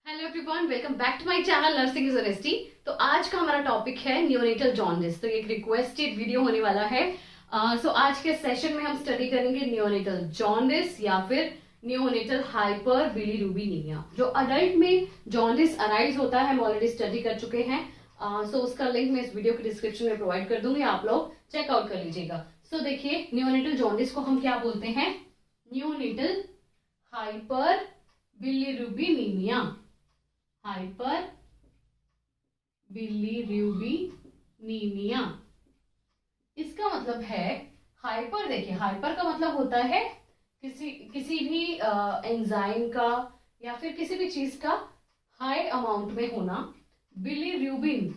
Hello everyone, welcome back to my channel Nursing is Honesty. तो आज का हमारा टॉपिक है नियोनेटल जॉन्डिस। तो ये एक रिक्वेस्टेड वीडियो होने वाला है। सो आज के सेशन में हम स्टडी करेंगे नियोनेटल जॉन्डिस या फिर नियोनेटल हाइपर बिलीरुबिनीमिया। जो अडल्ट में जॉन्डिस अराइज होता है हम ऑलरेडी स्टडी कर चुके हैं। सो उसका लिंक मैं इस वीडियो के डिस्क्रिप्शन में प्रोवाइड कर दूंगी, आप लोग चेकआउट कर लीजिएगा। सो देखिए, नियोनेटल जॉन्डिस को हम क्या बोलते हैं? Neonatal hyper bilirubinemia. Hyper bilirubinemia इसका मतलब है हाइपर। देखिए, हाइपर का मतलब होता है किसी भी एंजाइम का या फिर किसी भी चीज का हाई अमाउंट में होना। बिलीरुबिन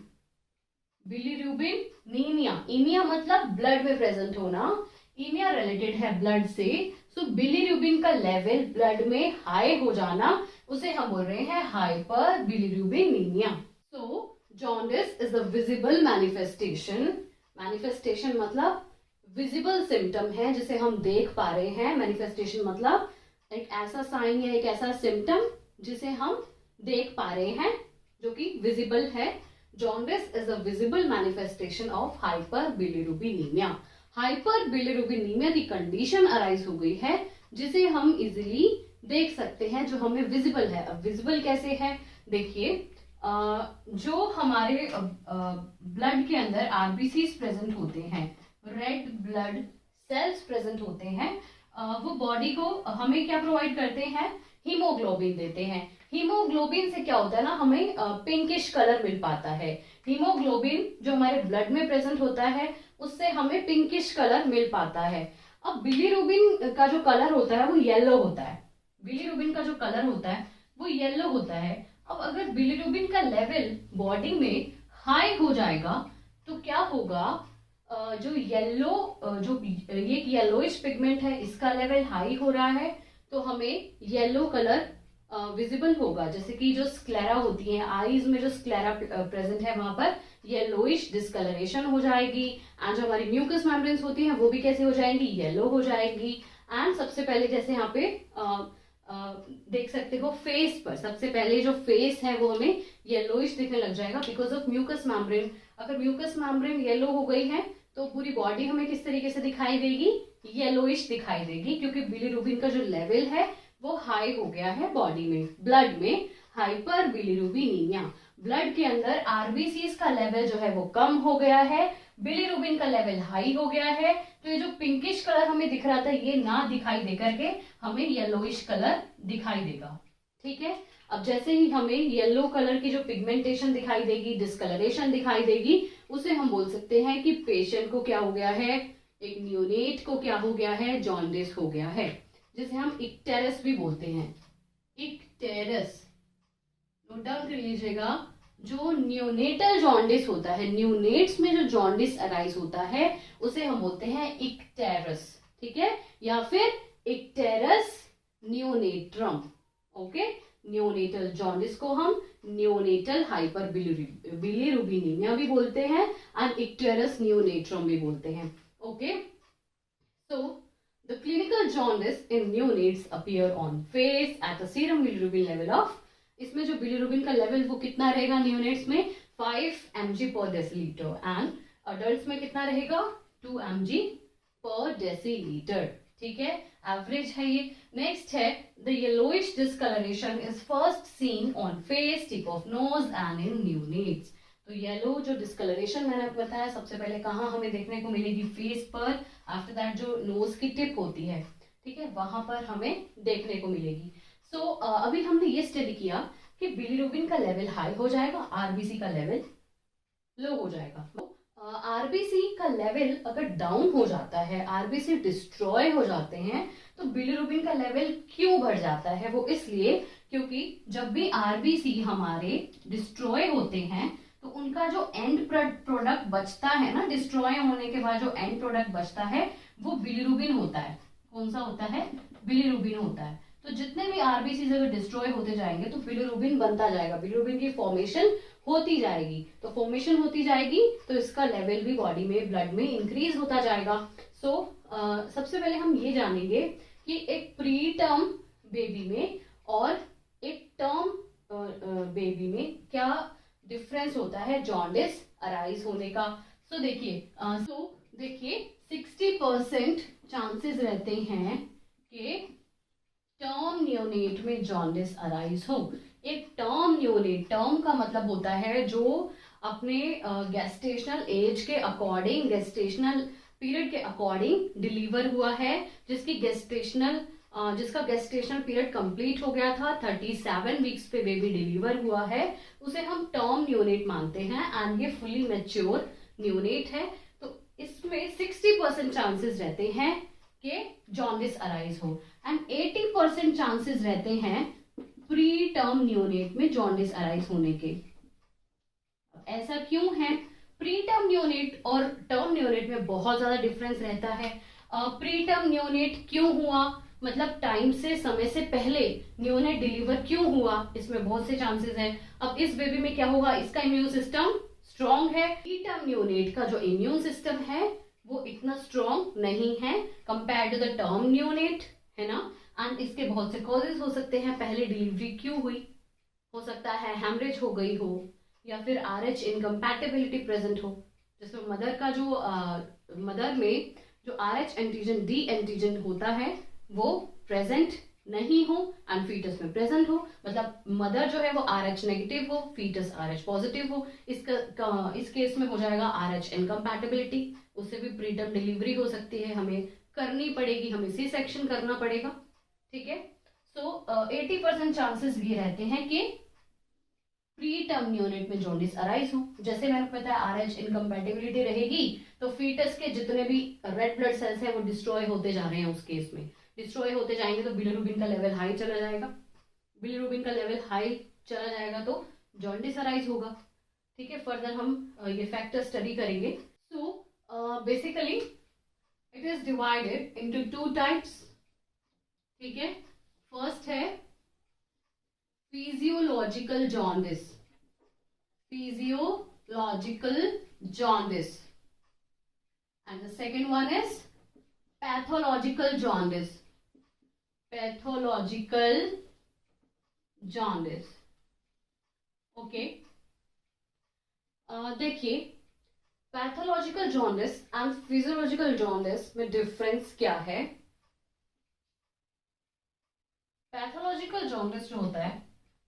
बिलीरुबिनीमिया, इमिया मतलब ब्लड में प्रेजेंट होना। इमिया रिलेटेड है ब्लड से। सो बिलीरुबिन का लेवल ब्लड में हाई हो जाना, उसे हम बोल रहे हैं hyper bilirubinemia. So jaundice is the visible manifestation मतलब विजिबल सिम्टम है जिसे हम देख पा रहे हैं। मैनिफेस्टेशन मतलब एक ऐसा साइन या एक ऐसा सिम्टम जिसे हम देख पा रहे हैं, जो कि विजिबल है। Jaundice is a visible manifestation of hyper bilirubinemia. Hyper bilirubinemia की कंडीशन अराइज हो गई है जिसे हम इजिली देख सकते हैं, जो हमें विजिबल है। अब विजिबल कैसे है? देखिए, जो हमारे ब्लड के अंदर आरबीसीज प्रेजेंट होते हैं, रेड ब्लड सेल्स प्रेजेंट होते हैं, वो बॉडी को हमें क्या प्रोवाइड करते हैं? हीमोग्लोबिन देते हैं। हीमोग्लोबिन से क्या होता है ना, हमें पिंकिश कलर मिल पाता है। हीमोग्लोबिन जो हमारे ब्लड में प्रेजेंट होता है उससे हमें पिंकिश कलर मिल पाता है। अब बिलीरुबिन का जो कलर होता है वो येलो होता है। बिलीरुबिन का जो कलर होता है वो येलो होता है। अब अगर बिलीरुबिन का लेवल बॉडी में हाई हो जाएगा तो क्या होगा? जो येलो जो ये येलोइश पिगमेंट है, इसका लेवल हाई हो रहा है तो हमें येलो कलर विजिबल होगा। जैसे कि जो स्क्लेरा होती है, आईज में जो स्क्लेरा प्रेजेंट है वहां पर येलोइश डिस्कलरेशन हो जाएगी। एंड जो हमारी म्यूकस मेम्ब्रेन्स होती हैं वो भी कैसे हो जाएंगी? येलो हो जाएगी। एंड सबसे पहले जैसे यहाँ पे देख सकते हो फेस पर, सबसे पहले जो फेस है वो हमें येलोइश दिखने लग जाएगा बिकॉज ऑफ म्यूकस मेम्ब्रेन। अगर म्यूकस मेम्ब्रेन येलो हो गई है तो पूरी बॉडी हमें किस तरीके से दिखाई देगी? येलोइश दिखाई देगी, क्योंकि बिलीरुबिन का जो लेवल है वो हाई हो गया है बॉडी में, ब्लड में। हाइपर बिलीरुबिनीमिया, ब्लड के अंदर आरबीसीज का लेवल जो है वो कम हो गया है, बिलीरुबिन का लेवल हाई हो गया है। तो ये जो पिंकिश कलर हमें दिख रहा था ये ना दिखाई दे करके हमें येलोइश कलर दिखाई देगा। ठीक है, अब जैसे ही हमें येलो कलर की जो पिगमेंटेशन दिखाई देगी, डिस्कलरेशन दिखाई देगी, उसे हम बोल सकते हैं कि पेशेंट को क्या हो गया है? एक नियोनेट को क्या हो गया है? जॉन्डिस हो गया है, जिसे हम इक्टेरस भी बोलते हैं। इक्टेरस नोट डाउन कर लीजिएगा। जो नियोनेटल जॉन्डिस होता है, न्यूनेट्स में जो जॉन्डिस अराइज होता है उसे हम बोलते हैं इक्टेरस। ठीक है, या फिर इक्टेरस नियोनेट्रम। ओके, नियोनेटल जॉन्डिस को हम नियोनेटल हाइपर बिलीरुबिनीमिया भी बोलते हैं एंड इक्टेरस नियोनेट्रम भी बोलते हैं। Okay, so the clinical jaundice in neonates appear on face at a serum bilirubin level of, इसमें जो बिलीरुबिन का लेवल वो कितना रहेगा नियोनेट्स में? 5 mg पर डेसीलीटर। एंड अडल्ट्स में कितना रहेगा? 2 mg पर डेसीलीटर। ठीक है, एवरेज है ये। नेक्स्ट है the yellowish discolouration is first seen on face, tip of nose and in neonates. तो येलो जो डिस्कलरेशन मैंने आपको बताया, सबसे पहले कहाँ हमें देखने को मिलेगी? फेस पर। आफ्टर दैट जो नोज की टिप होती है, ठीक है, वहां पर हमें देखने को मिलेगी। सो अभी हमने ये स्टडी किया कि बिलीरुबिन का लेवल हाई हो जाएगा, आरबीसी का लेवल लो हो जाएगा। आरबीसी का लेवल अगर डाउन हो जाता है, आरबीसी डिस्ट्रॉय हो जाते हैं, तो बिलीरुबिन का लेवल क्यों बढ़ जाता है? वो इसलिए क्योंकि जब भी आरबीसी हमारे डिस्ट्रॉय होते हैं तो उनका जो एंड प्रोडक्ट बचता है ना, डिस्ट्रॉय होने के बाद जो एंड प्रोडक्ट बचता है वो बिलीरुबिन होता है। कौन सा होता है? बिलीरुबिन होता है। तो जितने भी आरबीसी अगर डिस्ट्रॉय होते जाएंगे तो बिलीरुबिन बनता जाएगा, बिलीरुबिन की फॉर्मेशन होती जाएगी। तो फॉर्मेशन होती जाएगी तो इसका लेवल भी बॉडी में, ब्लड में इंक्रीज होता जाएगा। सो सबसे पहले हम ये जानेंगे कि एक प्री टर्म बेबी में और एक टर्म बेबी में क्या डिफरेंस होता है जॉन्डिस अराइज होने का। सो देखिए 60% चांसेस रहते हैं कि टर्म न्यूनेट में जॉन्डिस अराइज हो। एक टर्म न्यूनेट, टर्म का मतलब होता है जो अपने गेस्टेशनल एज के अकॉर्डिंग, गेस्टेशनल पीरियड के अकॉर्डिंग डिलीवर हुआ है, जिसका गेस्टेशनल पीरियड कंप्लीट हो गया था, 37 वीक्स पे बेबी डिलीवर हुआ है, उसे हम टर्म न्यूनेट मानते हैं एंड ये फुली मैच्योर न्यूनेट है। तो इसमें 60% चांसेस रहते हैं कि जॉन्डिस अराइज हो एंड 80% चांसेस रहते हैं प्री टर्म न्यूनेट में जॉन्डिस अराइज होने के। ऐसा क्यों है? प्री टर्म न्यूनेट और टर्म न्यूनेट में बहुत ज्यादा डिफरेंस रहता है। प्री टर्म न्यूनेट क्यों हुआ, मतलब टाइम से, समय से पहले न्यूनेट डिलीवर क्यों हुआ, इसमें बहुत से चांसेस हैं। अब इस बेबी में क्या होगा, इसका इम्यून सिस्टम स्ट्रॉन्ग है। प्री टर्म न्यूनेट का जो इम्यून सिस्टम है वो इतना स्ट्रॉन्ग नहीं है compare to the term neonate, है ना। एंड इसके बहुत से कॉजेज हो सकते हैं। पहले डिलीवरी क्यों हुई, हो सकता है हैमरेज हो गई हो, या फिर RH इनकम्पैटिबिलिटी प्रेजेंट हो, जिसमें मदर का जो मदर में जो RH एंटीजन, D एंटीजन होता है वो प्रेजेंट नहीं हो एंड फीटस में प्रेजेंट हो, मतलब मदर जो है वो RH नेगेटिव हो, फीटस RH पॉजिटिव हो। इस केस में हो जाएगा RH इनकम्पैटिबिलिटी, उससे भी प्रीटर्म डिलीवरी हो सकती है, हमें करनी पड़ेगी, हमें सी सेक्शन करना पड़ेगा, ठीक है। सो 80% चांसेस ये रहते हैं कि प्री टर्म न्यूनेट में जॉन्डिस अराइज हो। जैसे मैंने बताया RH इनकम्पैटिबिलिटी रहेगी तो फीटस के जितने भी रेड ब्लड सेल्स हैं वो डिस्ट्रॉय होते जा रहे हैं, उस केस में डिस्ट्रॉय होते जाएंगे तो बिलिरुबिन का लेवल हाई चला जाएगा, बिलिरुबिन का लेवल हाई चला जाएगा तो जॉन्डिस अराइज होगा, ठीक है। फर्दर हम ये फैक्टर स्टडी करेंगे। So basically it is divided into 2 types, ठीक है। फर्स्ट है physiological jaundice, physiological jaundice, and the second one is pathological jaundice, pathological jaundice, okay। देखिए pathological jaundice and physiological jaundice में डिफरेंस क्या है। पैथोलॉजिकल जॉन्डिस जो होता है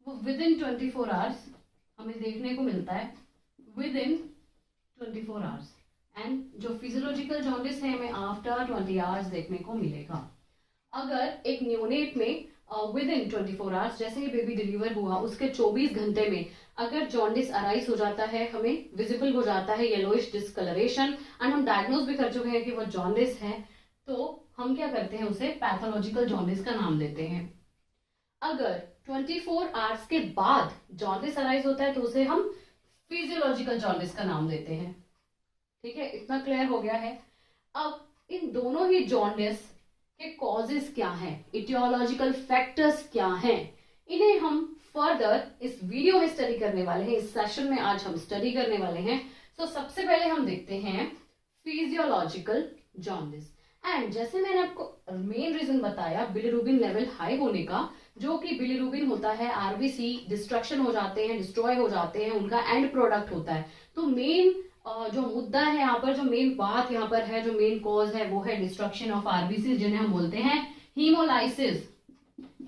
वो विद इन 24 आवर्स हमें देखने को मिलता है, विद इन 24 आवर्स, एंड जो फिजियोलॉजिकल जॉन्डिस है हमें आफ्टर 20 आवर्स देखने को मिलेगा। अगर एक न्यूनेट में विद इन 24 आवर्स, जैसे ही बेबी डिलीवर हुआ उसके 24 घंटे में अगर जॉन्डिस अराइज हो जाता है, हमें विजिबल हो जाता है येलोइश डिस्कलरेशन एंड हम डायग्नोज भी कर चुके हैं कि वो जॉन्डिस है, तो हम क्या करते हैं, उसे पैथोलॉजिकल जॉन्डिस का नाम देते हैं। अगर 24 आवर्स के बाद जॉन्डिस अराइज होता है तो उसे हम फिजियोलॉजिकल जॉन्डिस का नाम देते हैं, ठीक है। इतना क्लियर हो गया है। अब इन दोनों ही जॉन्डिस के कॉजेस क्या हैं, इटियोलॉजिकल फैक्टर्स क्या हैं, इन्हें हम फर्दर इस वीडियो में स्टडी करने वाले हैं, इस सेशन में आज हम स्टडी करने वाले हैं। तो सबसे पहले हम देखते हैं फिजियोलॉजिकल जॉन्डिस। एंड जैसे मैंने आपको मेन रीजन बताया बिलिरुबिन लेवल हाई होने का, जो कि बिलिरुबिन होता है आरबीसी डिस्ट्रक्शन हो जाते हैं, डिस्ट्रॉय हो जाते हैं, उनका एंड प्रोडक्ट होता है। तो मेन जो मुद्दा है यहाँ पर, जो मेन बात यहाँ पर है, जो मेन कॉज है वो है डिस्ट्रक्शन ऑफ आरबीसी, जिन्हें हम बोलते हैं हीमोलाइसिस।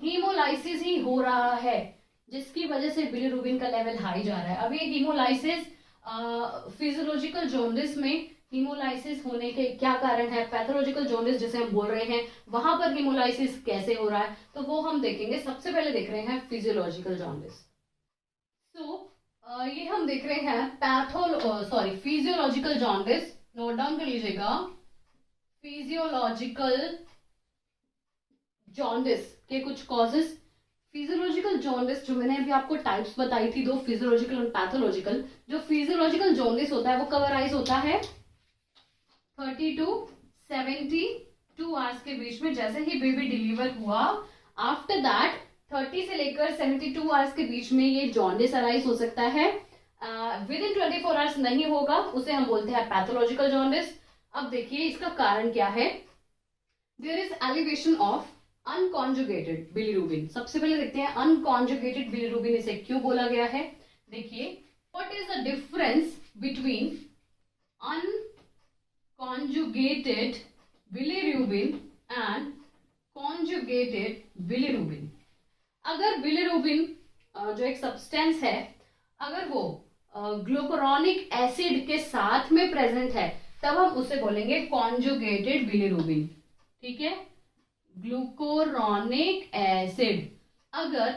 हीमोलाइसिस ही हो रहा है जिसकी वजह से बिलिरुबिन का लेवल हाई जा रहा है। अब ये हीमोलाइसिस फिजियोलॉजिकल जॉन्डिस में हीमोलाइसिस होने के क्या कारण है, पैथोलॉजिकल जॉन्डिस जिसे हम बोल रहे हैं वहां पर हीमोलाइसिस कैसे हो रहा है, तो वो हम देखेंगे। सबसे पहले देख रहे हैं फिजियोलॉजिकल जॉन्डिस। ये हम देख रहे हैं फिजियोलॉजिकल जॉन्डिस, नोट डाउन कर लीजिएगा। फिजियोलॉजिकल जॉन्डिस के कुछ कॉजेस। फिजियोलॉजिकल जॉन्डिस जो मैंने अभी आपको टाइप्स बताई थी, 2 फिजियोलॉजिकल और पैथोलॉजिकल। जो फिजियोलॉजिकल जॉन्डिस होता है वो कब अराइज होता है, 30 to 72 आवर्स के बीच में, जैसे ही बेबी डिलीवर हुआ आफ्टर दैट 30 से लेकर 72 आवर्स के बीच में ये जॉन्डिस अराइज हो सकता है। विद इन 24 आवर्स नहीं होगा, उसे हम बोलते हैं पैथोलॉजिकल जॉन्डिस। अब देखिए इसका कारण क्या है। There is elevation of unconjugated bilirubin, सबसे पहले देखते हैं अनकॉन्जुगेटेड बिलिरुबिन इसे क्यों बोला गया है। देखिए, what is the difference between unconjugated bilirubin and conjugated bilirubin. अगर बिलिरुबिन जो एक सब्सटेंस है, अगर वो ग्लूकुरोनिक एसिड के साथ में प्रेजेंट है, तब हम उसे बोलेंगे कॉन्जुगेटेड बिलिरुबिन। ठीक है, ग्लूकुरोनिक एसिड। अगर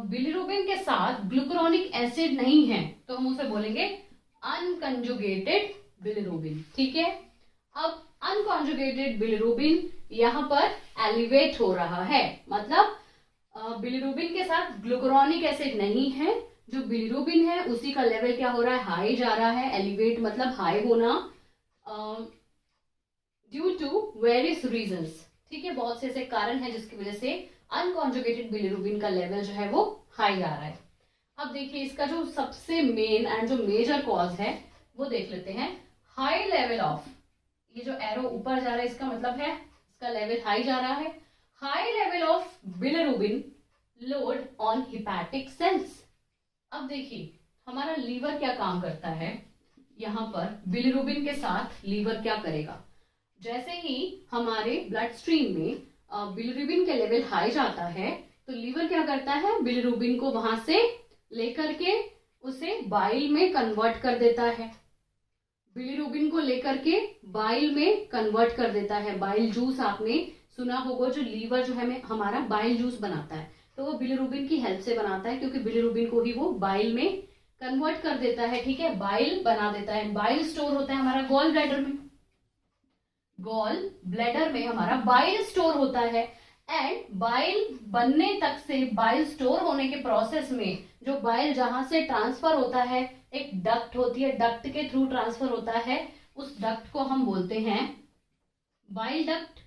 बिलिरुबिन के साथ ग्लूकुरोनिक एसिड नहीं है तो हम उसे बोलेंगे अनकंजुगेटेड बिलिरुबिन। ठीक है, अब अनकॉन्जुगेटेड बिलिरुबिन यहाँ पर एलिवेट हो रहा है, मतलब बिलिरुबिन के साथ ग्लूकुरोनिक एसिड नहीं है, जो बिलिरुबिन है उसी का लेवल क्या हो रहा है, हाई जा रहा है। एलिवेट मतलब हाई होना, ड्यू टू वेरियस रीजंस। ठीक है, बहुत से ऐसे कारण है जिसकी वजह से अनकॉन्जुगेटेड बिलिरुबिन का लेवल जो है वो हाई जा रहा है। अब देखिए, इसका जो सबसे मेन एंड जो मेजर कॉज है वो देख लेते हैं। हाई लेवल ऑफ, ये जो एरो ऊपर जा रहा है इसका मतलब है इसका लेवल हाई जा रहा है। High level of bilirubin load on hepatic sales. अब देखिए, हमारा लीवर क्या काम करता है, यहाँ पर बिलिरुबिन के साथ लीवर क्या करेगा। जैसे ही हमारे ब्लड स्ट्रीम में बिलिरुबिन के लेवल हाई जाता है तो लीवर क्या करता है, बिलिरुबिन को वहां से लेकर के उसे बाइल में कन्वर्ट कर देता है। बिलिरुबिन को लेकर के बाइल में कन्वर्ट कर देता है। बाइल जूस आपने सुना होगा, जो लीवर जो है हमारा बाइल जूस बनाता है तो वो बिलिरुबिन की हेल्प से बनाता है, क्योंकि बिलिरुबिन को ही वो बाइल में कन्वर्ट कर देता है। ठीक है, बाइल बना देता है। बाइल स्टोर होता है हमारा गॉल ब्लैडर में, गॉल ब्लैडर में हमारा बाइल स्टोर होता है। एंड बाइल बनने तक से, बाइल स्टोर होने के प्रोसेस में जो बाइल जहां से ट्रांसफर होता है, एक डक्ट होती है, डक्ट के थ्रू ट्रांसफर होता है, उस डक्ट को हम बोलते हैं बाइल डक्ट।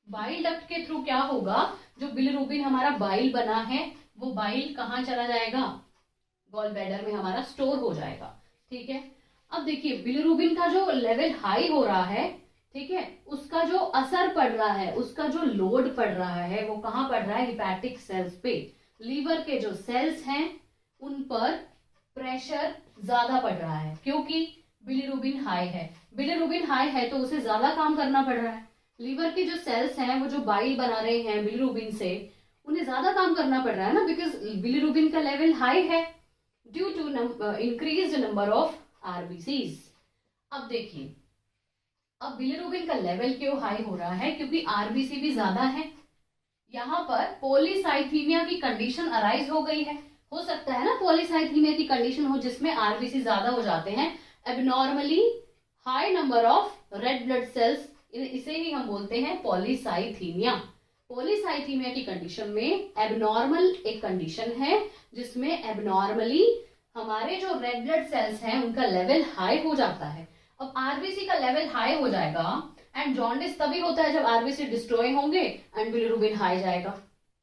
बाइल डक्ट के थ्रू क्या होगा, जो बिलिरुबिन हमारा बाइल बना है वो बाइल कहाँ चला जाएगा, गॉल ब्लैडर में हमारा स्टोर हो जाएगा। ठीक है, अब देखिए, बिलिरुबिन का जो लेवल हाई हो रहा है, ठीक है, उसका जो असर पड़ रहा है, उसका जो लोड पड़ रहा है वो कहाँ पड़ रहा है, हिपैटिक सेल्स पे। लीवर के जो सेल्स हैं उन पर प्रेशर ज्यादा पड़ रहा है, क्योंकि बिलिरुबिन हाई है। बिलिरुबिन हाई है तो उसे ज्यादा काम करना पड़ रहा है। लीवर की जो सेल्स हैं वो जो बाइल बना रहे हैं बिलिरुबिन से, उन्हें ज्यादा काम करना पड़ रहा है ना, बिकॉज बिलिरुबिन का लेवल हाई है due to increase number of RBCs. अब देखिए, अब बिलिरुबिन का लेवल क्यों हाई हो रहा है, क्योंकि आरबीसी भी ज्यादा है। यहाँ पर पॉलीसाइथीमिया की कंडीशन अराइज हो गई है। हो सकता है ना पॉलीसाइथीमिया की कंडीशन हो जिसमें आरबीसी ज्यादा हो जाते हैं, abnormally high number of red blood cells, इसे ही हम बोलते हैं पॉलीसाइथीमिया। पॉलीसाइथीमिया की कंडीशन में एबनॉर्मल एक कंडीशन है जिसमें एबनॉर्मली हमारे जो रेड ब्लड सेल्स हैं उनका लेवल हाई हो जाता है। अब आरबीसी का लेवल हाई हो जाएगा एंड जॉन्डिस तभी होता है जब आरबीसी डिस्ट्रॉय होंगे एंड बिलिरुबिन हाई जाएगा,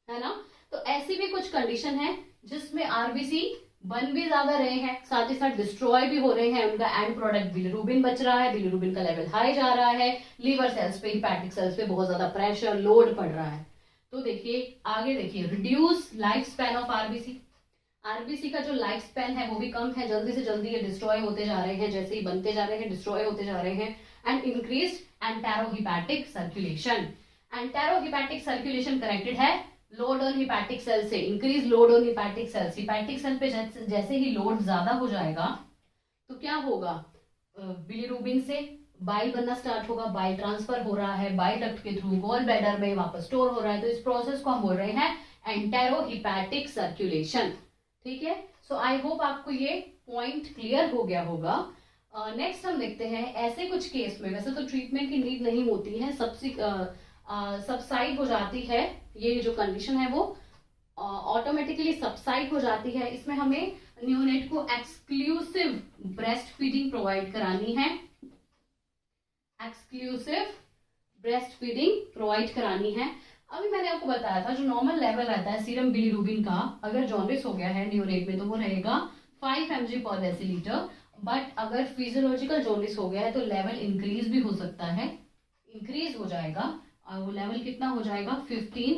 है ना। तो ऐसी भी कुछ कंडीशन है जिसमें आरबीसी बन भी ज्यादा रहे हैं, साथ ही साथ डिस्ट्रॉय भी हो रहे हैं, उनका एंड प्रोडक्ट बिलिरुबिन बच रहा है, बिलिरुबिन का लेवल हाई जा रहा है, लीवर सेल्स पे, हिपैटिक सेल्स पे बहुत ज्यादा प्रेशर लोड पड़ रहा है। तो देखिए आगे, देखिए reduce life span of RBC. RBC का जो लाइफ स्पैन है वो भी कम है, जल्दी से जल्दी ये डिस्ट्रॉय होते जा रहे हैं, जैसे ही बनते जा रहे हैं डिस्ट्रॉय होते जा रहे हैं। And increase enterohepatic circulation. Enterohepatic circulation connected है लोड ऑन हिपैटिक सेल से, increase load on hepatic cells. Hepatic cell पे जैसे ही लोड ज्यादा हो जाएगा तो क्या होगा, बिलिरुबिन से बाइल बनना स्टार्ट होगा, बाइल ट्रांसफर हो रहा है बाइल डक्ट के थ्रू गॉल ब्लैडर में वापस स्टोर हो रहा है, तो इस प्रोसेस को हम बोल रहे हैं एंटेरोहिपैटिक सर्कुलेशन। ठीक है, सो आई होप आपको ये पॉइंट क्लियर हो गया होगा। नेक्स्ट हम देखते हैं ऐसे कुछ केस में, वैसे तो ट्रीटमेंट की नीड नहीं होती है, सबसाइड हो जाती है, ये जो कंडीशन है वो ऑटोमेटिकली सबसाइड हो जाती है। इसमें हमें न्यूनेट को एक्सक्लूसिव ब्रेस्ट फीडिंग प्रोवाइड करानी है, एक्सक्लूसिव ब्रेस्ट फीडिंग प्रोवाइड करानी है। अभी मैंने आपको बताया था जो नॉर्मल लेवल रहता है सीरम बिलिरुबिन का, अगर जॉन्डिस हो गया है न्यूनेट में तो वो रहेगा 5 mg पर डेसीलीटर, बट अगर फिजियोलॉजिकल जॉन्डिस हो गया है तो लेवल इंक्रीज भी हो सकता है, इंक्रीज हो जाएगा और वो लेवल कितना हो जाएगा 15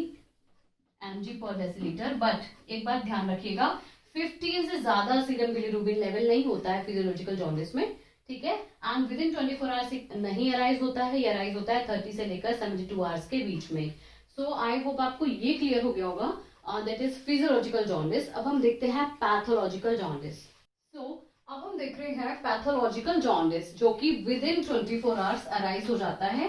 mg/dL। बट एक बात ध्यान रखिएगा, 15 से ज्यादा सीरम बिलिरुबिन लेवल नहीं होता है फिजियोलॉजिकल जॉन्डिस में, ठीक है। एंड विद इन 24 आवर्स नहीं अराइज होता है, ये अराइज होता है 30 से लेकर 72 आवर्स के बीच में। सो आई होप आपको ये क्लियर हो गया होगा, दैट इज फिजियोलॉजिकल जॉन्डिस। अब हम देखते हैं पैथोलॉजिकल जॉन्डिस। सो अब हम देख रहे हैं पैथोलॉजिकल जॉन्डिस, जो कि विद इन 24 आवर्स अराइज हो जाता है,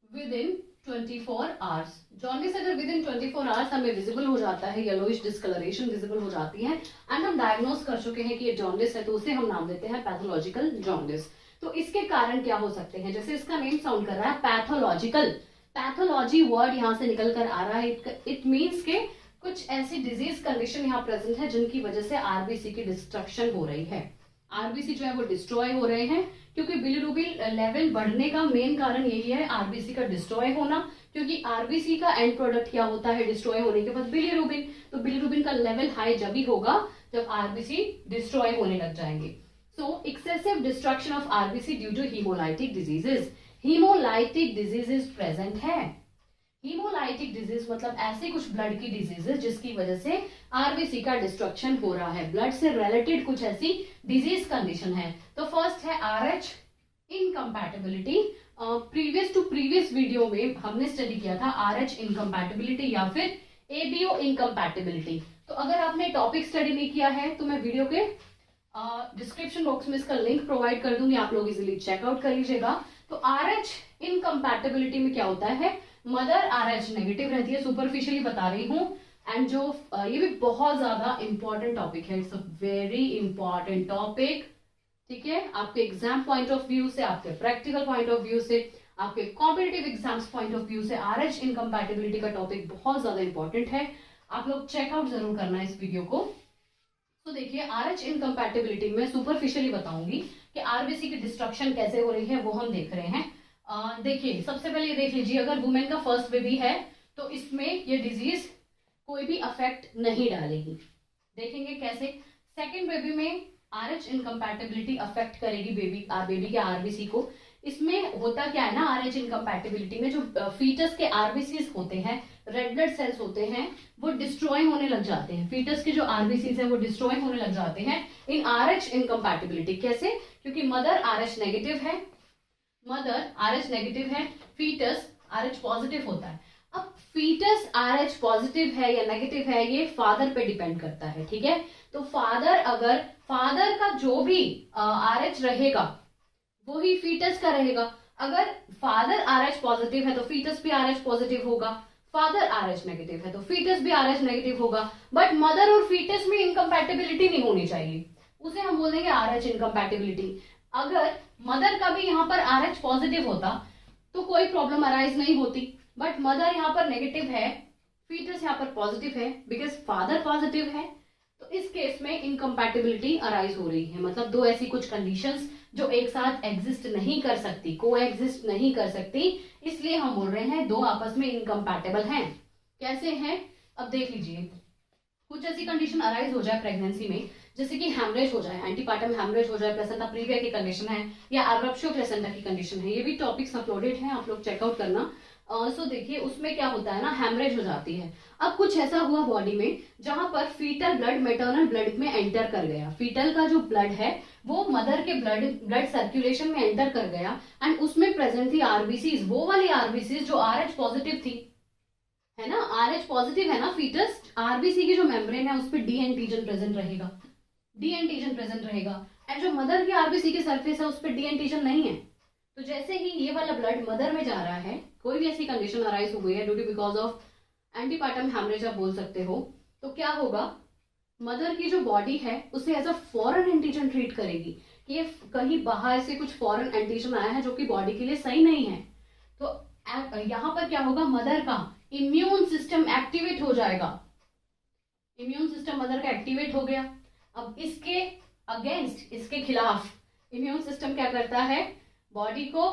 विद इन 24 आवर्स। जॉन्डिस अगर विद इन 24 आवर्स हमें विजिबल हो जाता है, येलोइश डिस्कलरेशन विजिबल हो जाती है एंड हम डायग्नोस कर चुके हैं कि ये जॉन्डिस है, तो उसे हम नाम देते हैं पैथोलॉजिकल जॉन्डिस। तो इसके कारण क्या हो सकते हैं, जैसे इसका नेम साउंड कर रहा है पैथोलॉजिकल, पैथोलॉजी वर्ड यहाँ से निकल कर आ रहा है, इट मीन्स के कुछ ऐसी डिजीज कंडीशन यहाँ प्रेजेंट है जिनकी वजह से आरबीसी की डिस्ट्रक्शन हो रही है। आरबीसी जो है वो डिस्ट्रॉय हो रहे हैं, क्योंकि बिलिरुबिन लेवल बढ़ने का मेन कारण यही है आरबीसी का डिस्ट्रॉय होना, क्योंकि आरबीसी का एंड प्रोडक्ट क्या होता है डिस्ट्रॉय होने के बाद बिलिरुबिन। तो बिलिरुबिन का लेवल हाई जब ही होगा जब आरबीसी डिस्ट्रॉय होने लग जाएंगे। So excessive destruction of RBC due to haemolytic diseases, haemolytic diseases present है। हीमोलाइटिक डिजीज मतलब ऐसे कुछ ब्लड की डिजीजेस जिसकी वजह से आरबीसी का डिस्ट्रक्शन हो रहा है, ब्लड से रिलेटेड कुछ ऐसी डिजीज कंडीशन है। तो फर्स्ट है Rh incompatibility. Previous to previous video में हमने स्टडी किया था आरएच इनकम्पैटिबिलिटी या फिर एबीओ इनकम्पैटिबिलिटी। तो अगर आपने टॉपिक स्टडी नहीं किया है तो मैं वीडियो के डिस्क्रिप्शन बॉक्स में इसका लिंक प्रोवाइड कर दूंगी, आप लोग इजिली चेकआउट कर लीजिएगा। तो आरएच इनकम्पैटिबिलिटी में क्या होता है, मदर आरएच नेगेटिव रहती है, सुपरफिशियली बता रही हूँ। एंड जो ये भी बहुत ज्यादा इंपॉर्टेंट टॉपिक है, it's a very important topic, ठीक है। आपके एग्जाम पॉइंट ऑफ व्यू से, आपके प्रैक्टिकल पॉइंट ऑफ व्यू से, आपके competitive exams point of view से आरएच इनकम्पैटिबिलिटी का टॉपिक बहुत ज्यादा इंपॉर्टेंट है। आप लोग चेकआउट जरूर करना इस वीडियो को। तो देखिए आरएच इनकम्पैटिबिलिटी में सुपरफिशियली बताऊंगी कि आरबीसी की डिस्ट्रक्शन कैसे हो रही है, वो हम देख रहे हैं। देखिए सबसे पहले ये देख लीजिए, अगर वुमेन का फर्स्ट बेबी है तो इसमें ये डिजीज कोई भी अफेक्ट नहीं डालेगी। देखेंगे कैसे। सेकेंड बेबी में आरएच इनकम्पैटिबिलिटी अफेक्ट करेगी बेबी के आरबीसी को। इसमें होता क्या है ना, आरएच इनकम्पैटिबिलिटी में जो फीटस के आरबीसीज होते हैं, रेड ब्लड सेल्स होते हैं, वो डिस्ट्रॉय होने लग जाते हैं। फीटस के जो आरबीसीज है वो डिस्ट्रॉय होने लग जाते हैं इन आरएच इनकम्पैटिबिलिटी। कैसे, क्योंकि मदर आरएच नेगेटिव है, मदर आरएच नेगेटिव है, फीटस आरएच पॉजिटिव होता है। अब फीटस आरएच पॉजिटिव है या नेगेटिव है ये फादर पे डिपेंड करता है, ठीक है। तो फादर का जो भी आरएच रहेगा वो ही फीटस का रहेगा। अगर फादर आरएच पॉजिटिव है तो फीटस भी आरएच पॉजिटिव होगा, फादर आरएच नेगेटिव है तो फीटस भी आरएच नेगेटिव होगा। बट मदर और फीटस में इनकम्पैटिबिलिटी नहीं होनी चाहिए, उसे हम बोल देंगे आरएच इनकम्पैटिबिलिटी। अगर मदर का भी यहाँ पर आरएच पॉजिटिव होता तो कोई प्रॉब्लम अराइज नहीं होती, बट मदर यहाँ पर नेगेटिव है, फीटस यहाँ पर पॉजिटिव है, बिकॉज फादर पॉजिटिव है, तो इस केस में इनकम्पैटिबिलिटी अराइज हो रही है। मतलब दो ऐसी कुछ कंडीशंस जो एक साथ एग्जिस्ट नहीं कर सकती, को एग्जिस्ट नहीं कर सकती, इसलिए हम बोल रहे हैं दो आपस में इनकम्पैटिबल हैं। कैसे हैं, अब देख लीजिए। कुछ ऐसी कंडीशन अराइज हो जाए प्रेगनेंसी में, जैसे कि हैमरेज हो जाए, एंटीपार्टम हैमरेज हो जाए, प्लेसेंटा प्रीविया की कंडीशन है या अरप्शियो प्लेसेंटा की कंडीशन है, ये भी टॉपिक्स अपलोडेड हैं, आप लोग चेकआउट करना। सो देखिए उसमें क्या होता है ना, हैमरेज हो जाती है। अब कुछ ऐसा हुआ बॉडी में जहां पर फीटल ब्लड मैटरनल ब्लड में एंटर कर गया, फीटल का जो ब्लड है वो मदर के ब्लड सर्कुलेशन में एंटर कर गया एंड उसमें प्रेजेंट थी आरबीसीज, वो वाली आरबीसीज जो आरएच पॉजिटिव थी, है ना, आरएच पॉजिटिव है ना फीटस, आरबीसी की जो मेम्ब्रेन है उस पर डी एंटीजन प्रेजेंट रहेगा, डी एंटीजन प्रेजेंट रहेगा। एंड जो मदर की आरबीसी के सरफेस है उस पर डी एंटीजन नहीं है। तो जैसे ही ये वाला ब्लड मदर में जा रहा है, कोई भी ऐसी कंडीशन अराइज हो गई है due to because of antepartum haemorrhage आप बोल सकते हो, तो क्या होगा, मदर की जो बॉडी है उसे as a foreign antigen treat करेगी कि ये कहीं बाहर से कुछ फॉरेन एंटीजन आया है जो कि बॉडी के लिए सही नहीं है। तो यहाँ पर क्या होगा, मदर का इम्यून सिस्टम एक्टिवेट हो जाएगा, इम्यून सिस्टम मदर का एक्टिवेट हो गया। अब इसके अगेंस्ट, इसके खिलाफ इम्यून सिस्टम क्या करता है, बॉडी को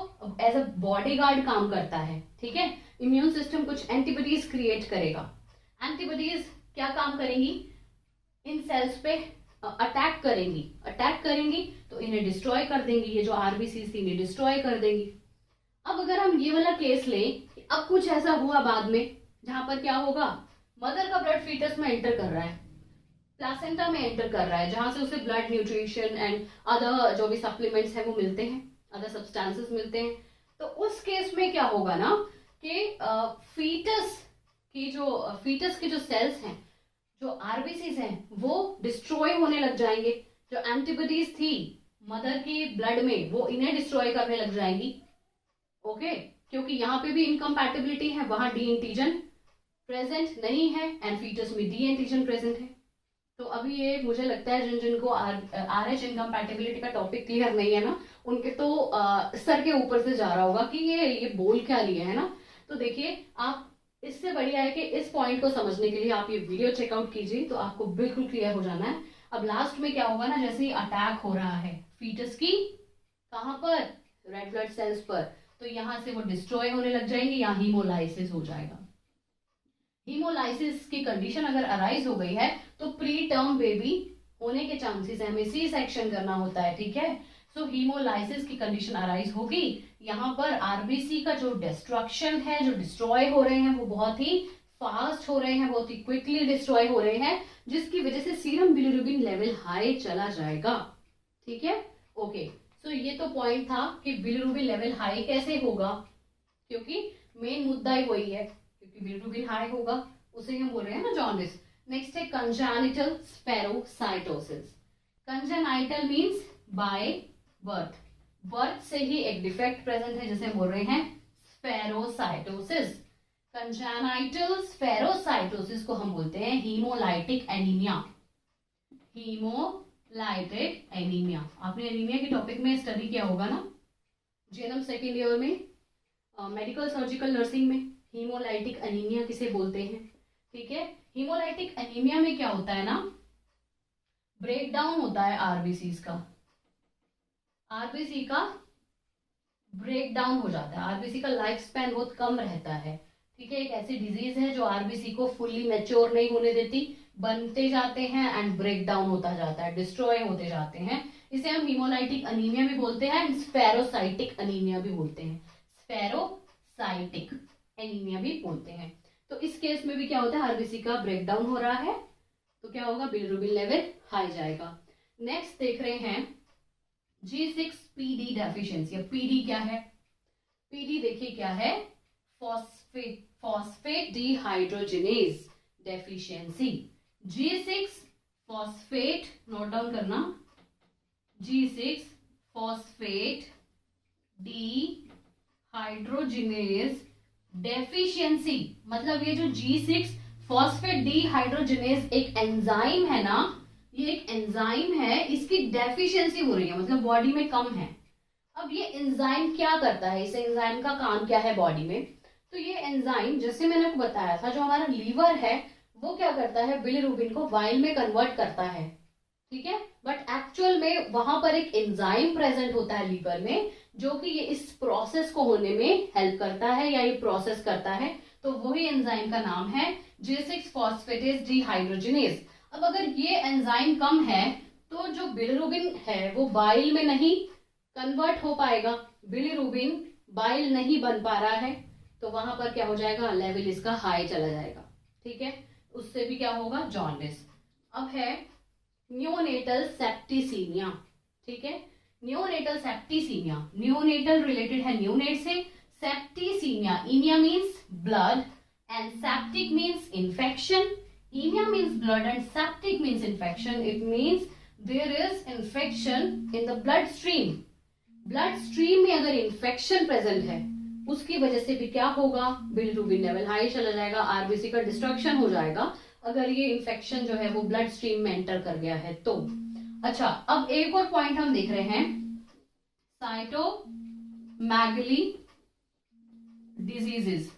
एज अ बॉडीगार्ड काम करता है, ठीक है। इम्यून सिस्टम कुछ एंटीबॉडीज क्रिएट करेगा, एंटीबॉडीज क्या काम करेंगी, इन सेल्स पे अटैक करेंगी तो इन्हें डिस्ट्रॉय कर देंगी, ये जो आरबीसी थी इन्हें डिस्ट्रॉय कर देंगी। अब अगर हम ये वाला केस लें, अब कुछ ऐसा हुआ बाद में जहां पर क्या होगा, मदर का ब्लड फीटस में एंटर कर रहा है, प्लासेंटा में एंटर कर रहा है, जहां से उसे ब्लड न्यूट्रिशन एंड अदर जो भी सप्लीमेंट्स हैं वो मिलते हैं, अदर सब्सटेंसेस मिलते हैं। तो उस केस में क्या होगा ना कि फीटस के जो सेल्स हैं, जो आरबीसीज हैं, वो डिस्ट्रॉय होने लग जाएंगे। जो एंटीबॉडीज थी मदर की ब्लड में वो इन्हें डिस्ट्रॉय करने लग जाएंगी। ओके, क्योंकि यहाँ पे भी इनकम्पैटिबिलिटी है, वहां डी एंटीजन प्रेजेंट नहीं है एंड फीटस में डी एंटीजन प्रेजेंट है। तो अभी ये मुझे लगता है जिनको आरएच इनकम्पैटिबिलिटी का टॉपिक क्लियर नहीं है ना, उनके तो सर के ऊपर से जा रहा होगा कि ये बोल क्या रही है ना। तो देखिए, आप इससे बढ़िया है कि इस पॉइंट को समझने के लिए आप ये वीडियो चेकआउट कीजिए, तो आपको बिल्कुल क्लियर हो जाना है। अब लास्ट में क्या होगा ना, जैसे ही अटैक हो रहा है फीटस की, कहां पर, रेड ब्लड सेल्स पर, तो यहां से वो डिस्ट्रॉय होने लग जाएंगे या हीमोलाइसिस हो जाएगा। हीमोलाइसिस की कंडीशन अगर अराइज हो गई है तो प्री टर्म बेबी होने के चांसेस है, हमें सी सेक्शन करना होता है, ठीक है। सो हीमोलाइसिस की कंडीशन अराइज होगी, यहाँ पर आरबीसी का जो डिस्ट्रक्शन है, जो डिस्ट्रॉय हो रहे हैं वो बहुत ही फास्ट हो रहे हैं, बहुत ही क्विकली डिस्ट्रॉय हो रहे हैं, जिसकी वजह से सीरम बिलिरुबिन लेवल हाई चला जाएगा, ठीक है। ओके, सो ये तो पॉइंट था कि बिलिरुबिन लेवल हाई कैसे होगा, क्योंकि मेन मुद्दा ही वही है, क्योंकि बिलिरुबिन हाई होगा उसे हम बोल रहे हैं ना जॉन्डिस। नेक्स्ट है congenital spherocytosis. Congenital means by birth, birth से ही एक डिफेक्ट प्रेजेंट है जिसे बोल रहे हैं स्पेरोसाइटोसिस। कंजेनाइटल स्पेरोसाइटोसिस को हम बोलते हैं हीमोलाइटिक एनीमिया। हीमोलाइटिक एनीमिया, आपने एनीमिया के टॉपिक में स्टडी किया होगा ना, जीएनएम सेकेंड ईयर में, मेडिकल सर्जिकल नर्सिंग में। हीमोलाइटिक एनीमिया किसे बोलते हैं, ठीक है। हीमोलाइटिक एनीमिया में क्या होता है ना, ब्रेक डाउन होता है आरबीसी का, आरबीसी का ब्रेक डाउन हो जाता है, आरबीसी का लाइफ स्पैन बहुत कम रहता है, ठीक है। एक ऐसी डिजीज है जो आरबीसी को फुल्ली मैच्योर नहीं होने देती, बनते जाते हैं एंड ब्रेक डाउन होता जाता है, डिस्ट्रॉय होते जाते हैं। इसे हम हीमोलाइटिक एनीमिया भी बोलते हैं एंड स्पेरोसाइटिक एनीमिया भी बोलते हैं, स्पेरोसाइटिक एनीमिया भी बोलते हैं। तो इस केस में भी क्या होता है, आरबीसी का ब्रेक डाउन हो रहा है, तो क्या होगा, बिलिरुबिन लेवल हाई जाएगा। नेक्स्ट देख रहे हैं G6PD डेफिशिएंसी। अब पीडी क्या है, पीडी देखिए क्या है, phosphate dehydrogenase deficiency. G6 phosphate, note down करना, G6 फॉस्फेट डिहाइड्रोजिनेज डेफिशिएंसी, मतलब ये जो G6 फॉस्फेट डिहाइड्रोजिनेज एक एंजाइम है ना, ये एक एंजाइम है, इसकी डेफिशिएंसी हो रही है, मतलब बॉडी में कम है। अब ये एंजाइम क्या करता है, इस एंजाइम का काम क्या है बॉडी में, तो ये एंजाइम जैसे मैंने आपको बताया था, जो हमारा लीवर है वो क्या करता है, बिलिरुबिन को बाइल में कन्वर्ट करता है, ठीक है। बट एक्चुअल में वहां पर एक एंजाइम प्रेजेंट होता है लीवर में, जो कि ये इस प्रोसेस को होने में हेल्प करता है या ये प्रोसेस करता है, तो वही एंजाइम का नाम है G6 फॉस्फेटेज डिहाइड्रोजिनेज। अब अगर ये एंजाइम कम है तो जो बिलिरुबिन है वो बाइल में नहीं कन्वर्ट हो पाएगा, बिलिरुबिन बाइल नहीं बन पा रहा है, तो वहां पर क्या हो जाएगा, लेवल इसका हाई चला जाएगा, ठीक है। उससे भी क्या होगा, जॉन्डिस। अब है न्योनेटल सेप्टिसीमिया, ठीक है। न्योनेटल सेप्टिसीमिया, न्योनेटल रिलेटेड है न्योनेट से, septicaemia, emia means blood and septic means infection. Anemia means blood and septic means infection. It means there is infection in the blood stream. Blood stream में अगर infection present है, उसकी वजह से भी क्या होगा, बिलिरुबिन लेवल हाई चला जाएगा, आरबीसी का डिस्ट्रक्शन हो जाएगा, अगर ये इन्फेक्शन जो है वो ब्लड स्ट्रीम में एंटर कर गया है तो। अच्छा, अब एक और पॉइंट हम देख रहे हैं, साइटोमैगली डिजीजेस।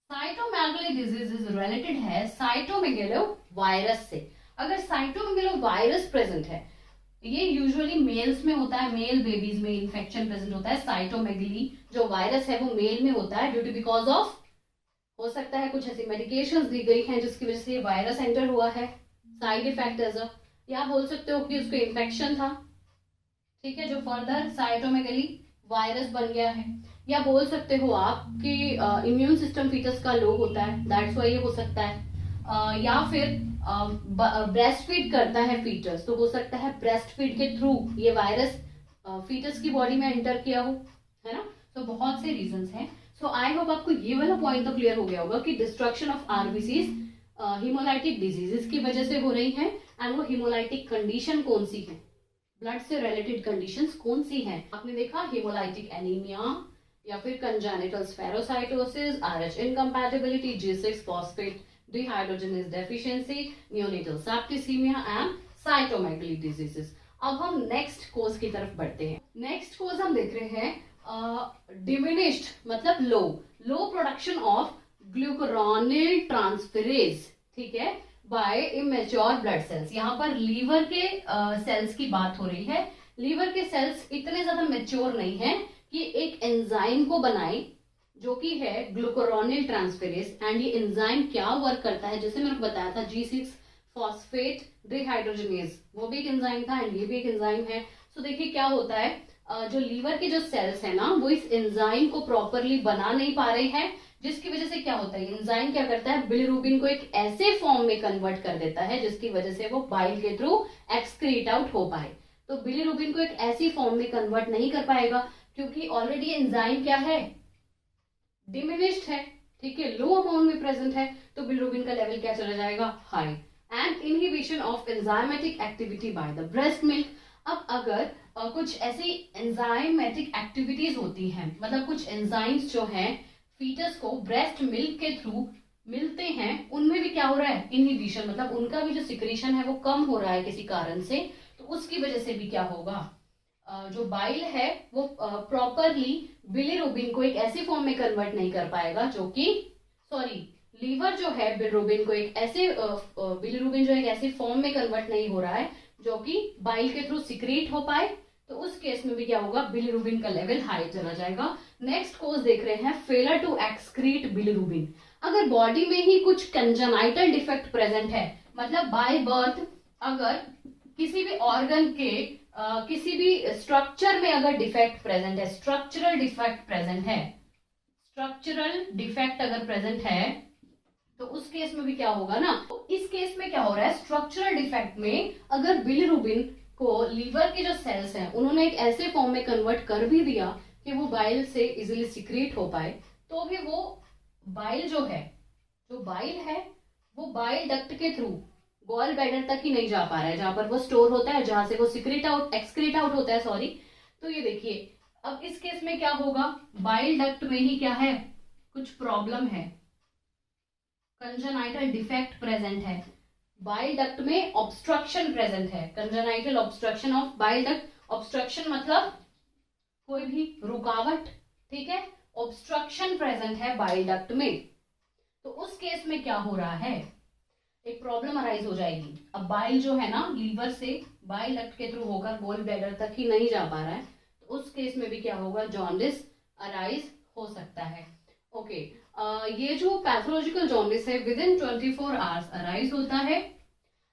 साइटोमेगलो डिजीज रिलेटेड है साइटोमेगलो वायरस से। अगर साइटोमेगलो वायरस प्रेजेंट है, ये यूजुअली मेल्स में होता है, मेल बेबीज में इन्फेक्शन प्रेजेंट होता है। साइटोमेगली जो वायरस है वो मेल में होता है, ड्यू टू बिकॉज ऑफ, हो सकता है कुछ ऐसी मेडिकेशंस दी गई हैं जिसकी वजह से ये वायरस एंटर हुआ है, साइड इफेक्ट एज अ, या बोल सकते हो कि उसको इन्फेक्शन था, ठीक है, जो फर्दर साइटोमेगली वायरस बन गया है। या बोल सकते हो आप कि इम्यून सिस्टम फीटस का लो होता है, दैट्स वाई ये हो सकता है। या फिर ब्रेस्ट फीड करता है फीटस, तो हो सकता है ब्रेस्ट फीड के थ्रू ये वायरस फीटस की बॉडी में एंटर किया हो, है ना। तो बहुत से रीजंस हैं। सो आई होप आपको ये वाला पॉइंट तो क्लियर हो गया होगा कि destruction of RBCs haemolytic diseases की वजह से हो रही है। एंड वो हिमोलाइटिक कंडीशन कौन सी है, ब्लड से रिलेटेड कंडीशंस कौन सी हैं। आपने देखा हिमोलाइटिक एनीमिया, या फिर congenital spherocytosis, Rh incompatibility, G6 phosphate dehydrogenase deficiency, neonatal septicaemia and cytomegaly diseases. अब हम नेक्स्ट कोज की तरफ बढ़ते हैं। नेक्स्ट कोज हम देख रहे हैं डिमिनिश्ड मतलब लो प्रोडक्शन ऑफ ग्लूकुरोनिल ट्रांसफेरेज, ठीक है, बाय इमेच्योर ब्लड सेल्स। यहाँ पर लीवर के सेल्स की बात हो रही है। लीवर के सेल्स इतने ज्यादा मेच्योर नहीं है कि एक एंजाइम को बनाए जो कि है ग्लूकुरोनिल ट्रांसफेरेज। एंड ये एंजाइम क्या वर्क करता है, जैसे मैंने बताया था G6 फॉस्फेट डिहाइड्रोजनेज, वो भी एक एंजाइम था एंड ये भी एक एंजाइम है। सो देखिए क्या होता है, जो लीवर के जो सेल्स है ना वो इस एंजाइम को प्रॉपरली बना नहीं पा रहे हैं, जिसकी वजह से क्या होता है, एंजाइम क्या करता है, बिलिरुबिन को एक ऐसे फॉर्म में कन्वर्ट कर देता है जिसकी वजह से वो बाइल के थ्रू एक्सक्रीट आउट हो पाए। तो बिलिरुबिन को एक ऐसी फॉर्म में कन्वर्ट नहीं कर पाएगा क्योंकि ऑलरेडी एंजाइम क्या है, डिमिनिश्ड है, ठीक है, लो अमाउंट में प्रेजेंट है। तो बिलिरुबिन का लेवल क्या चला जाएगा, high. And inhibition of enzymatic activity by the breast milk. अब अगर कुछ ऐसी एंजाइमेटिक एक्टिविटीज होती हैं, मतलब कुछ एंजाइम्स जो हैं फीटस को ब्रेस्ट मिल्क के थ्रू मिलते हैं, उनमें भी क्या हो रहा है, इनहिबिशन, मतलब उनका भी जो सिक्रीशन है वो कम हो रहा है किसी कारण से। तो उसकी वजह से भी क्या होगा, जो बाइल है वो प्रॉपरली बिलिरुबिन को एक ऐसी फॉर्म में कन्वर्ट नहीं कर पाएगा जो कि लीवर जो है बिलिरुबिन को एक ऐसे बिलिरुबिन जो एक ऐसी फॉर्म में कन्वर्ट नहीं हो रहा है जो कि बाइल के थ्रू सिक्रीट हो पाए। तो उस केस में भी क्या होगा, बिलिरुबिन का लेवल हाई चला जाएगा। नेक्स्ट कोज देख रहे हैं फेलर टू एक्सक्रीट बिलिरुबिन। अगर बॉडी में ही कुछ कंजेनाइटल डिफेक्ट प्रेजेंट है, मतलब बाय बर्थ अगर किसी भी ऑर्गन के किसी भी स्ट्रक्चर में अगर डिफेक्ट प्रेजेंट है, स्ट्रक्चरल डिफेक्ट प्रेजेंट है, स्ट्रक्चरल डिफेक्ट अगर प्रेजेंट है तो उस केस में भी क्या होगा ना, तो इस केस में क्या हो रहा है, स्ट्रक्चरल डिफेक्ट में अगर बिलिरुबिन को लीवर के जो सेल्स हैं उन्होंने एक ऐसे फॉर्म में कन्वर्ट कर भी दिया कि वो बाइल से इजिली सिक्रीट हो पाए, तो भी वो बाइल जो है, जो बाइल है वो बाइल डक्ट के थ्रू गॉल ब्लैडर तक ही नहीं जा पा रहा है, जहां पर वो स्टोर होता है, जहां से वो एक्सक्रीट आउट होता है, सॉरी। तो ये देखिए अब इस केस में क्या होगा, बाइल डक्ट में ही क्या है, कुछ प्रॉब्लम है, कंजेनाइटल डिफेक्ट प्रेजेंट है, बाइल डक्ट में ऑब्स्ट्रक्शन प्रेजेंट है, congenital obstruction of bile duct. Obstruction मतलब कोई भी रुकावट, ठीक है, ऑब्स्ट्रक्शन प्रेजेंट है बाइल डक्ट में। तो उस केस में क्या हो रहा है, एक प्रॉब्लम अराइज हो जाएगी। अब बाइल जो है ना लीवर से बाइल डक्ट के थ्रू होकर गॉल ब्लैडर तक ही नहीं जा पा रहा है, तो उस केस में भी क्या होगा, जॉन्डिस अराइज हो सकता है। ओके, ये जो पैथोलॉजिकल जॉन्डिस है विद इन 24 आवर्स अराइज होता है।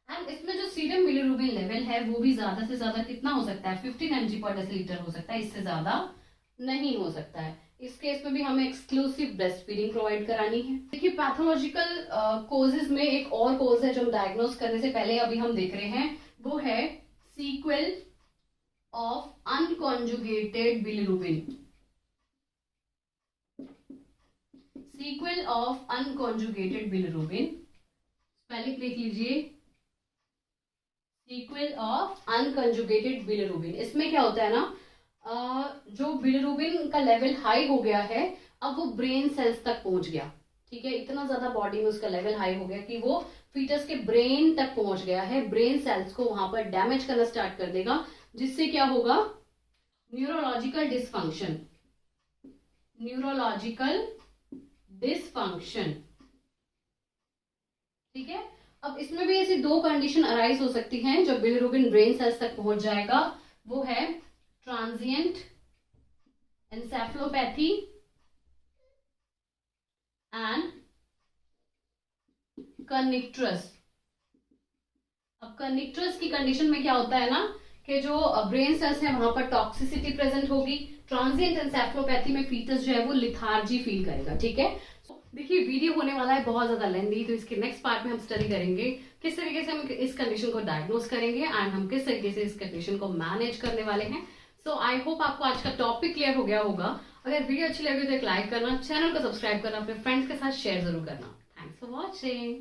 एंड इसमें जो सीरम बिलिरुबिन लेवल है वो भी ज्यादा से ज्यादा कितना हो सकता है, 15 mg पर डेसीलीटर हो सकता है, इससे ज्यादा नहीं हो सकता है। इस केस में भी हमें एक्सक्लूसिव ब्रेस्ट फीडिंग प्रोवाइड करानी है। देखिए पैथोलॉजिकल कोजेज में एक और कोज है जो हम डायग्नोज करने से पहले अभी हम देख रहे हैं, वो है sequel of unconjugated bilirubin. Sequel of unconjugated bilirubin, spelling देख लीजिए, सीक्वल ऑफ अनकॉन्जुगेटेड बिलिरुबिन। इसमें क्या होता है ना, जो बिलिरुबिन का लेवल हाई हो गया है, अब वो ब्रेन सेल्स तक पहुंच गया, ठीक है, इतना ज्यादा बॉडी में उसका लेवल हाई हो गया कि वो फीटस के ब्रेन तक पहुंच गया है, ब्रेन सेल्स को वहां पर डैमेज करना स्टार्ट कर देगा, जिससे क्या होगा, न्यूरोलॉजिकल डिसफंक्शन, न्यूरोलॉजिकल डिसफंक्शन, ठीक है। अब इसमें भी ऐसी दो कंडीशन अराइज हो सकती हैं जब बिलिरुबिन ब्रेन सेल्स तक पहुंच जाएगा, वो है ट्रांजिएंट एंसेफेलोपैथी एंड कर्निक्ट्रस। अब कर्निक्ट्रस की कंडीशन में क्या होता है ना के जो ब्रेन सेल्स हैं वहां पर टॉक्सिसिटी प्रेजेंट होगी। ट्रांजिएंट एंसेफेलोपैथी में फीटस जो है वो लिथार्जी फील करेगा। ठीक है, देखिए वीडियो होने वाला है बहुत ज्यादा लेंदी, तो इसके नेक्स्ट पार्ट में हम स्टडी करेंगे किस तरीके से हम इस कंडीशन को डायग्नोज करेंगे एंड हम किस तरीके से इस कंडीशन को मैनेज करने वाले हैं। सो आई होप आपको आज का टॉपिक क्लियर हो गया होगा। अगर वीडियो अच्छी लगी तो एक लाइक करना, चैनल को सब्सक्राइब करना, अपने फ्रेंड्स के साथ शेयर जरूर करना। Thanks for watching.